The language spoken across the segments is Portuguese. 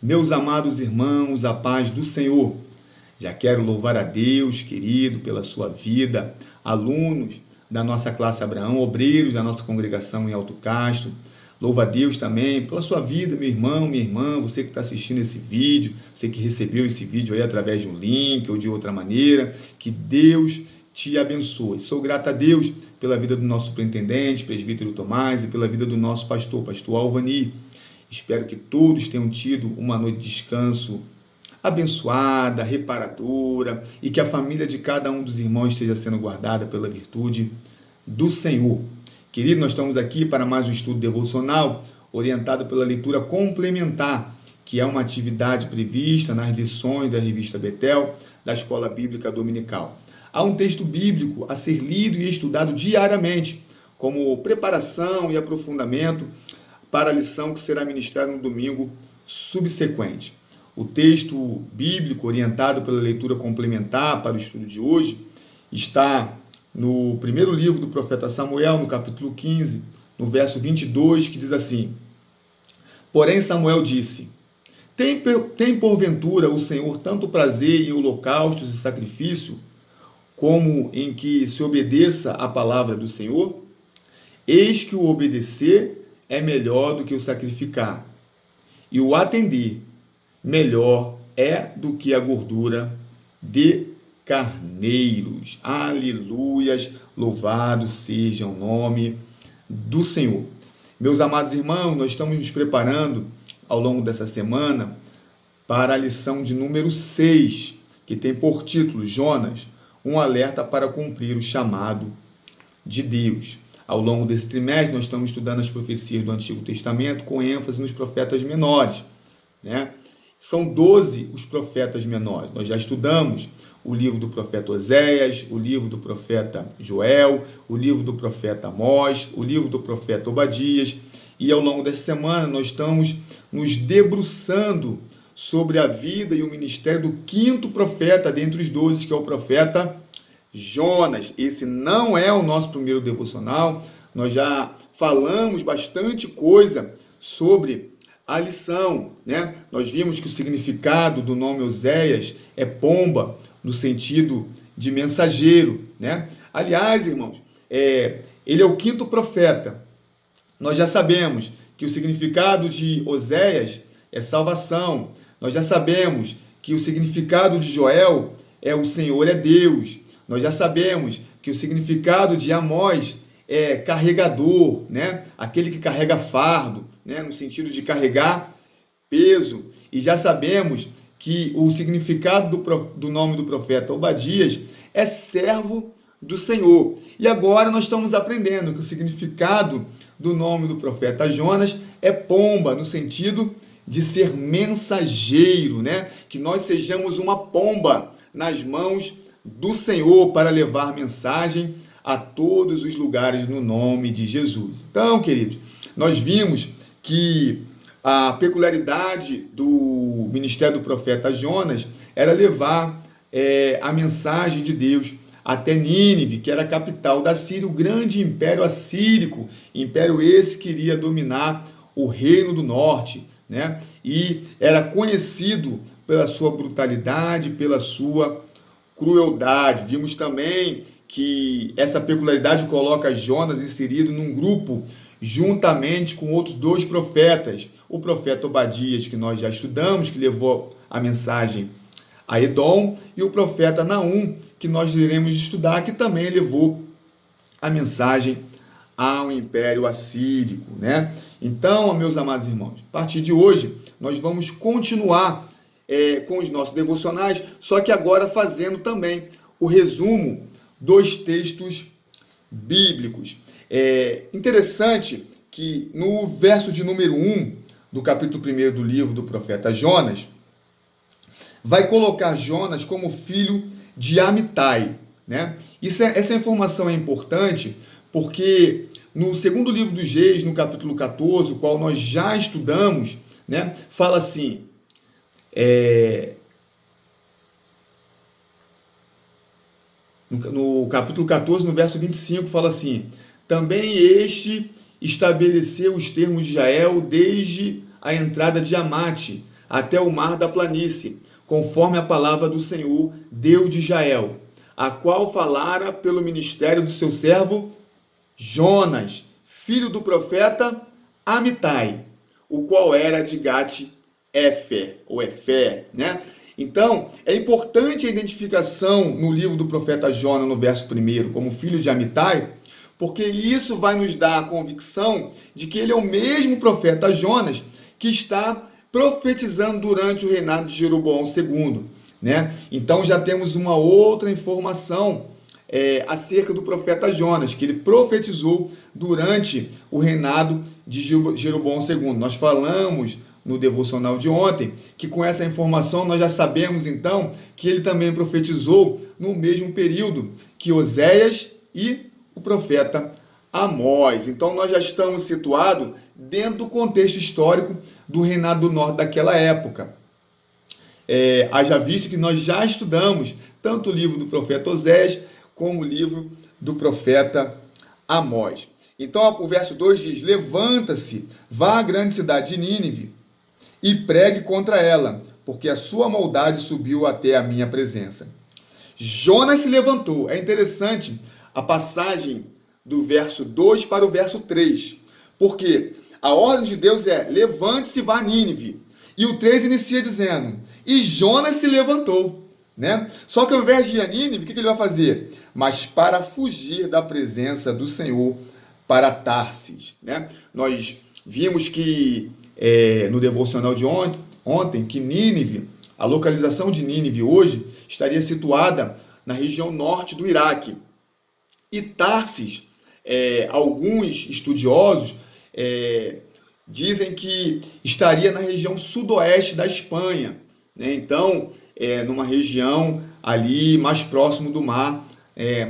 Meus amados irmãos, a paz do Senhor. Já quero louvar a Deus, querido, pela sua vida, alunos da nossa classe Abraão, obreiros da nossa congregação em Alto Castro. Louvo a Deus também pela sua vida, meu irmão, minha irmã, você que está assistindo esse vídeo, você que recebeu esse vídeo aí através de um link ou de outra maneira, que Deus te abençoe. Sou grato a Deus pela vida do nosso superintendente, presbítero Tomás, e pela vida do nosso pastor Alvani. Espero que todos tenham tido uma noite de descanso abençoada, reparadora, e que a família de cada um dos irmãos esteja sendo guardada pela virtude do Senhor. Querido, nós estamos aqui para mais um estudo devocional orientado pela leitura complementar, que é uma atividade prevista nas lições da revista Betel, da Escola Bíblica Dominical. Há um texto bíblico a ser lido e estudado diariamente, como preparação e aprofundamento para a lição que será ministrada no domingo subsequente. O texto bíblico orientado pela leitura complementar para o estudo de hoje está no primeiro livro do profeta Samuel, no capítulo 15, no verso 22, que diz assim: Porém Samuel disse: Tem porventura o Senhor tanto prazer em holocaustos e sacrifício, como em que se obedeça a palavra do Senhor? Eis que o obedecer é melhor do que o sacrificar, e o atender melhor é do que a gordura de carneiros. Aleluias, louvado seja o nome do Senhor. Meus amados irmãos, nós estamos nos preparando ao longo dessa semana para a lição de número 6, que tem por título Jonas, um alerta para cumprir o chamado de Deus. Ao longo desse trimestre, nós estamos estudando as profecias do Antigo Testamento com ênfase nos profetas menores, né? São 12 os profetas menores. Nós já estudamos o livro do profeta Oséias, o livro do profeta Joel, o livro do profeta Amós, o livro do profeta Obadias, e ao longo dessa semana nós estamos nos debruçando sobre a vida e o ministério do quinto profeta dentre os 12, que é o profeta Jonas. Esse não é o nosso primeiro devocional, nós já falamos bastante coisa sobre a lição, né? Nós vimos que o significado do nome Oséias é pomba, no sentido de mensageiro, né? Aliás, irmãos, ele é o quinto profeta. Nós já sabemos que o significado de Oséias é salvação. Nós já sabemos que o significado de Joel é o Senhor é Deus. Nós já sabemos que o significado de Amós é carregador, né? Aquele que carrega fardo, né? No sentido de carregar peso. E já sabemos que o significado do nome do profeta Obadias é servo do Senhor. E agora nós estamos aprendendo que o significado do nome do profeta Jonas é pomba, no sentido de ser mensageiro, né? Que nós sejamos uma pomba nas mãos do Senhor para levar mensagem a todos os lugares no nome de Jesus. Então, queridos, nós vimos que a peculiaridade do ministério do profeta Jonas era levar a mensagem de Deus até Nínive, que era a capital da Síria, o grande império assírico, império esse que iria dominar o reino do norte, né? E era conhecido pela sua brutalidade, pela sua crueldade. Vimos também que essa peculiaridade coloca Jonas inserido num grupo juntamente com outros 2 profetas, o profeta Obadias, que nós já estudamos, que levou a mensagem a Edom, e o profeta Naum, que nós iremos estudar, que também levou a mensagem ao Império Assírico, né? Então, meus amados irmãos, a partir de hoje, nós vamos continuar com os nossos devocionais, só que agora fazendo também o resumo dos textos bíblicos. É interessante que no verso de número 1 do capítulo 1 do livro do profeta Jonas, vai colocar Jonas como filho de Amitai, né? Essa informação é importante porque no segundo livro dos Reis, no capítulo 14, o qual nós já estudamos, né, fala assim, no capítulo 14, no verso 25, fala assim: também este estabeleceu os termos de Israel desde a entrada de Amate até o mar da planície, conforme a palavra do Senhor, Deus de Israel, a qual falara pelo ministério do seu servo Jonas, filho do profeta Amitai, o qual era de Gat-Efer, ou Efer, né? Então, é importante a identificação no livro do profeta Jonas, no verso 1, como filho de Amitai, porque isso vai nos dar a convicção de que ele é o mesmo profeta Jonas que está profetizando durante o reinado de Jeroboão II, né? Então já temos uma outra informação acerca do profeta Jonas, que ele profetizou durante o reinado de Jeroboão II. Nós falamos no devocional de ontem que com essa informação nós já sabemos então que ele também profetizou no mesmo período que Oséias e o profeta Amós. Então nós já estamos situados dentro do contexto histórico do reinado do norte daquela época. Haja visto que nós já estudamos tanto o livro do profeta Oséias como o livro do profeta Amós. Então o verso 2 diz: levanta-se, vá à grande cidade de Nínive e pregue contra ela, porque a sua maldade subiu até a minha presença. Jonas se levantou. É interessante a passagem do verso 2 para o verso 3, porque a ordem de Deus é: levante-se e vá a Nínive. E o 3 inicia dizendo: e Jonas se levantou, né? Só que ao invés de ir a Nínive, o que ele vai fazer? Mas para fugir da presença do Senhor, para Tarsis, né? Nós vimos que no devocional de ontem, que Nínive, a localização de Nínive hoje, estaria situada na região norte do Iraque. E Tarsis, alguns estudiosos dizem que estaria na região sudoeste da Espanha, né? Então, numa região ali mais próximo do mar,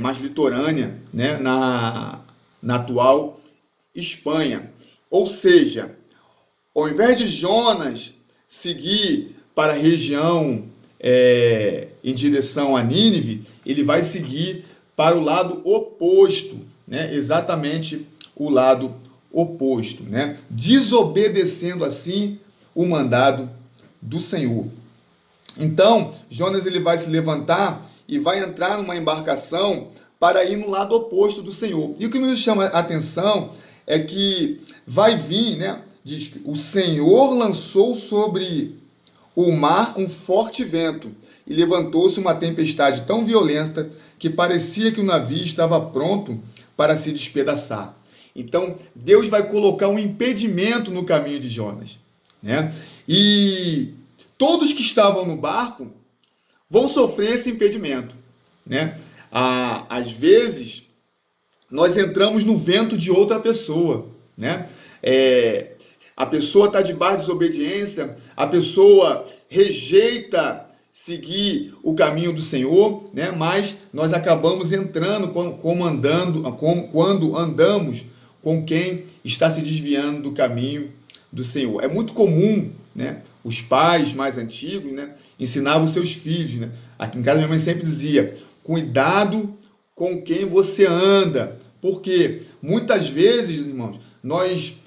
mais litorânea, né? na atual Espanha. Ou seja, ao invés de Jonas seguir para a região em direção a Nínive, ele vai seguir para o lado oposto, né? Exatamente o lado oposto, né? Desobedecendo assim o mandado do Senhor. Então, Jonas ele vai se levantar e vai entrar numa embarcação para ir no lado oposto do Senhor. E o que nos chama a atenção é que vai vir, né? Diz que o Senhor lançou sobre o mar um forte vento e levantou-se uma tempestade tão violenta que parecia que o navio estava pronto para se despedaçar. Então, Deus vai colocar um impedimento no caminho de Jonas, né? E todos que estavam no barco vão sofrer esse impedimento, né? Às vezes, nós entramos no vento de outra pessoa, né? A pessoa está debaixo de desobediência, a pessoa rejeita seguir o caminho do Senhor, né? Mas nós acabamos entrando quando andamos com quem está se desviando do caminho do Senhor. É muito comum, né? Os pais mais antigos, né, ensinavam os seus filhos, né? Aqui em casa minha mãe sempre dizia: cuidado com quem você anda, porque muitas vezes, irmãos, nós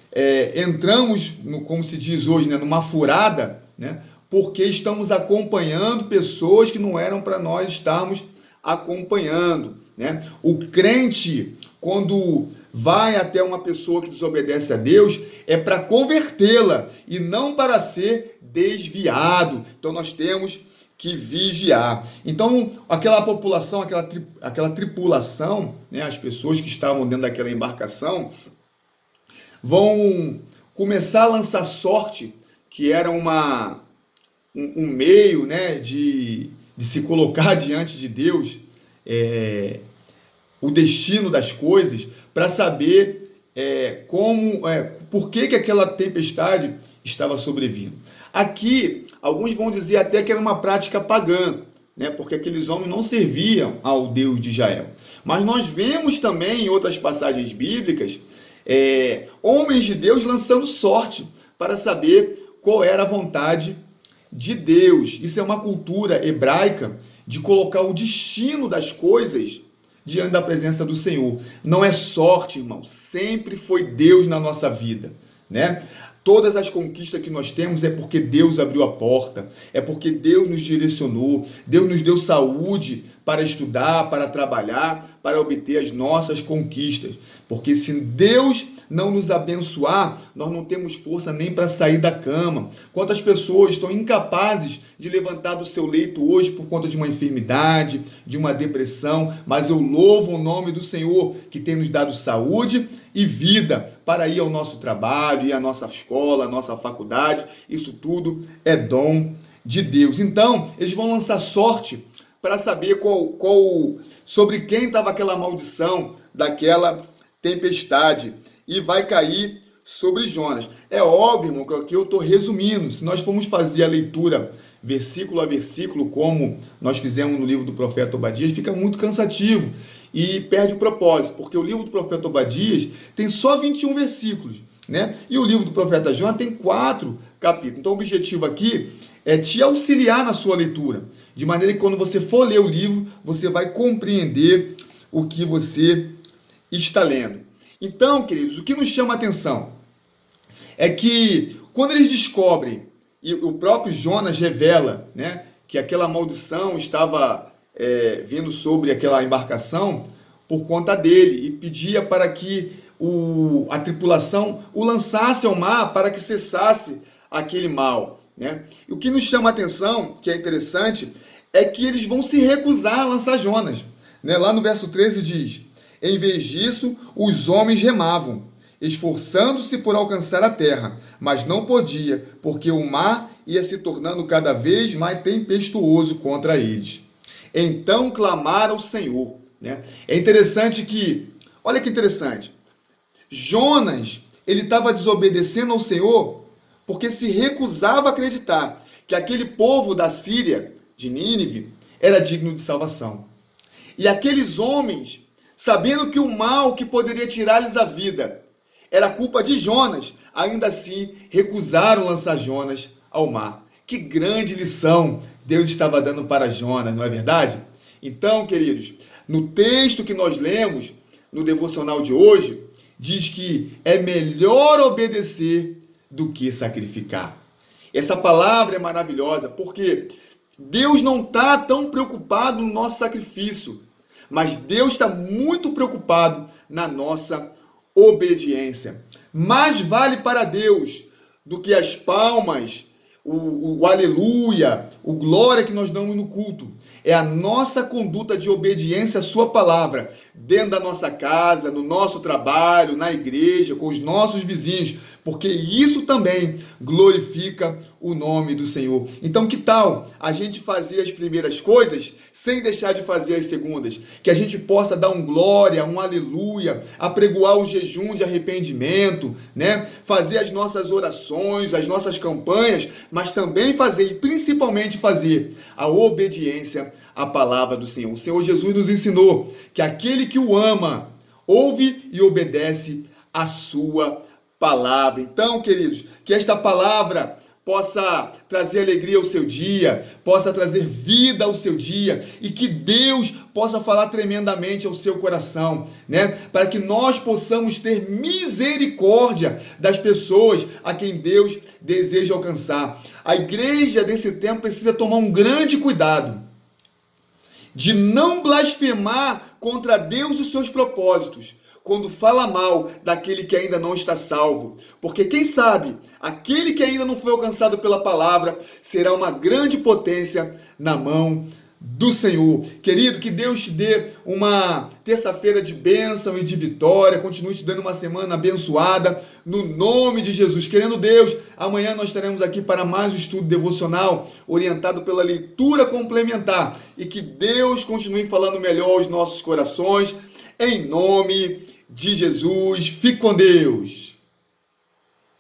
entramos, como se diz hoje, né, numa furada, né, porque estamos acompanhando pessoas que não eram para nós estarmos acompanhando, né? O crente, quando vai até uma pessoa que desobedece a Deus, é para convertê-la e não para ser desviado. Então nós temos que vigiar. Então aquela população, aquela tripulação, né, as pessoas que estavam dentro daquela embarcação, vão começar a lançar sorte, que era um meio, né, de se colocar diante de Deus, o destino das coisas, para saber por que aquela tempestade estava sobrevindo. Aqui, alguns vão dizer até que era uma prática pagã, né, porque aqueles homens não serviam ao Deus de Israel. Mas nós vemos também em outras passagens bíblicas homens de Deus lançando sorte para saber qual era a vontade de Deus. Isso é uma cultura hebraica de colocar o destino das coisas diante da presença do Senhor. Não é sorte, irmão. Sempre foi Deus na nossa vida, né? Todas as conquistas que nós temos é porque Deus abriu a porta, é porque Deus nos direcionou, Deus nos deu saúde para estudar, para trabalhar, para obter as nossas conquistas. Porque se Deus não nos abençoar, nós não temos força nem para sair da cama. Quantas pessoas estão incapazes de levantar do seu leito hoje por conta de uma enfermidade, de uma depressão, mas eu louvo o nome do Senhor que tem nos dado saúde e vida para ir ao nosso trabalho, ir à nossa escola, à nossa faculdade. Isso tudo é dom de Deus. Então, eles vão lançar sorte para saber sobre quem estava aquela maldição daquela tempestade. E vai cair sobre Jonas. É óbvio, irmão, que aqui eu estou resumindo. Se nós formos fazer a leitura versículo a versículo, como nós fizemos no livro do profeta Obadias, fica muito cansativo e perde o propósito, porque o livro do profeta Obadias tem só 21 versículos, né? E o livro do profeta Jonas tem 4 capítulos. Então o objetivo aqui é te auxiliar na sua leitura, de maneira que quando você for ler o livro, você vai compreender o que você está lendo. Então, queridos, o que nos chama a atenção é que quando eles descobrem, e o próprio Jonas revela, né, que aquela maldição estava vindo sobre aquela embarcação por conta dele, e pedia para que a tripulação o lançasse ao mar para que cessasse aquele mal, né? E o que nos chama a atenção, que é interessante, é que eles vão se recusar a lançar Jonas, né? Lá no verso 13 diz: em vez disso, os homens remavam, esforçando-se por alcançar a terra, mas não podia, porque o mar ia se tornando cada vez mais tempestuoso contra eles. Então clamaram ao Senhor, né? É interessante que, olha que interessante, Jonas, ele estava desobedecendo ao Senhor porque se recusava a acreditar que aquele povo da Síria, de Nínive, era digno de salvação. E aqueles homens, sabendo que o mal que poderia tirar-lhes a vida era culpa de Jonas, ainda assim recusaram lançar Jonas ao mar. Que grande lição Deus estava dando para Jonas, não é verdade? Então, queridos, no texto que nós lemos, no devocional de hoje, diz que é melhor obedecer do que sacrificar. Essa palavra é maravilhosa, porque Deus não está tão preocupado no nosso sacrifício, mas Deus está muito preocupado na nossa obediência. Mais vale para Deus do que as palmas, o aleluia, o glória que nós damos no culto. É a nossa conduta de obediência à sua palavra, dentro da nossa casa, no nosso trabalho, na igreja, com os nossos vizinhos, porque isso também glorifica o nome do Senhor. Então, que tal a gente fazer as primeiras coisas sem deixar de fazer as segundas? Que a gente possa dar um glória, um aleluia, apregoar o jejum de arrependimento, né? Fazer as nossas orações, as nossas campanhas, mas também fazer, e principalmente fazer, a obediência à palavra do Senhor. O Senhor Jesus nos ensinou que aquele que o ama, ouve e obedece a sua palavra. Então, queridos, que esta palavra possa trazer alegria ao seu dia, possa trazer vida ao seu dia, e que Deus possa falar tremendamente ao seu coração, né? Para que nós possamos ter misericórdia das pessoas a quem Deus deseja alcançar. A igreja desse tempo precisa tomar um grande cuidado de não blasfemar contra Deus e seus propósitos quando fala mal daquele que ainda não está salvo. Porque quem sabe, aquele que ainda não foi alcançado pela palavra será uma grande potência na mão do Senhor. Querido, que Deus te dê uma terça-feira de bênção e de vitória. Continue te dando uma semana abençoada, no nome de Jesus. Querendo Deus, amanhã nós estaremos aqui para mais um estudo devocional, orientado pela leitura complementar. E que Deus continue falando melhor aos nossos corações, em nome de Jesus. Fique com Deus.